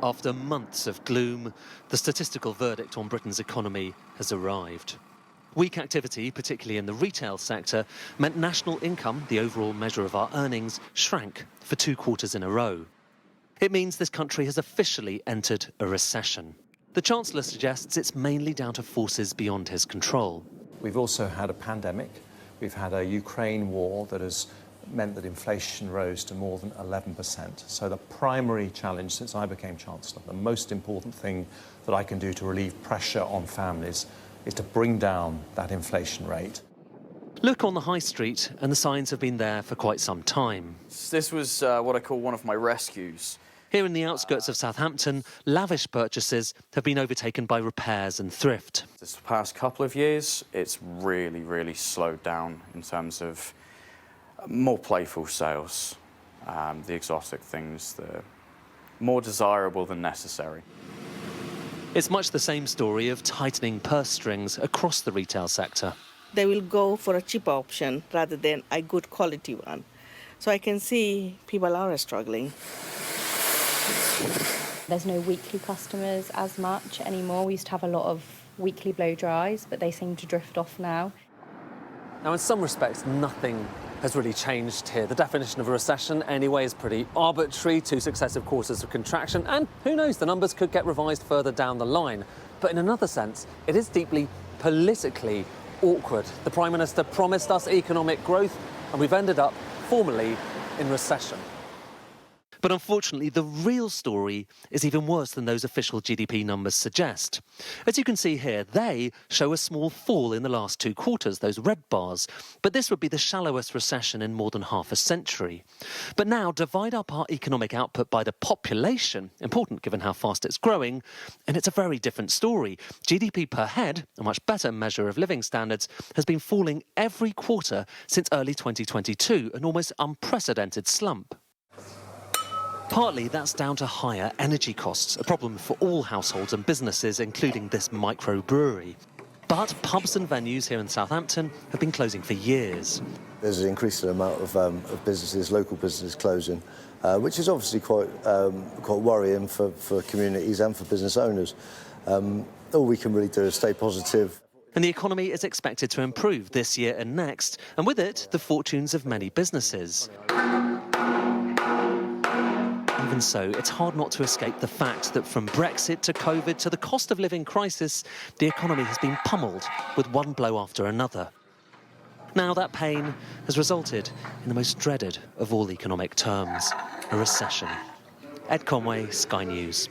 After months of gloom, the statistical verdict on Britain's economy has arrived. Weak activity, particularly in the retail sector, meant national income, the overall measure of our earnings, shrank for 2 quarters in a row. It means this country has officially entered a recession. The Chancellor suggests it's mainly down to forces beyond his control. We've also had a pandemic. We've had a Ukraine war that has meant that inflation rose to more than 11%. So the primary challenge since I became Chancellor, the most important thing that I can do to relieve pressure on families is to bring down that inflation rate. Look on the high street and the signs have been there for quite some time. This was what I call one of my rescues. Here in the outskirts of Southampton, lavish purchases have been overtaken by repairs and thrift. This past couple of years, it's really slowed down in terms of more playful sales, the exotic things, the more desirable than necessary. It's much the same story of tightening purse strings across the retail sector. They will go for a cheaper option rather than a good quality one. So I can see people are struggling. There's no weekly customers as much anymore. We used to have a lot of weekly blow dries, but they seem to drift off now. Now, in some respects, nothing has really changed here. The definition of a recession, anyway, is pretty arbitrary. 2 successive quarters of contraction, and who knows, the numbers could get revised further down the line. But in another sense, it is deeply politically awkward. The Prime Minister promised us economic growth, and we've ended up formally in recession. But unfortunately, the real story is even worse than those official GDP numbers suggest. As you can see here, they show a small fall in the last 2 quarters, those red bars. But this would be the shallowest recession in more than half a century. But now, divide up our economic output by the population, important given how fast it's growing, and it's a very different story. GDP per head, a much better measure of living standards, has been falling every quarter since early 2022, an almost unprecedented slump. Partly that's down to higher energy costs, a problem for all households and businesses, including this microbrewery. But pubs and venues here in Southampton have been closing for years. There's an increasing amount of businesses, local businesses closing, which is obviously quite worrying for communities and for business owners. All we can really do is stay positive. And the economy is expected to improve this year and next, and with it, the fortunes of many businesses. Even so, it's hard not to escape the fact that from Brexit to COVID to the cost of living crisis, the economy has been pummeled with one blow after another. Now that pain has resulted in the most dreaded of all economic terms, a recession. Ed Conway, Sky News.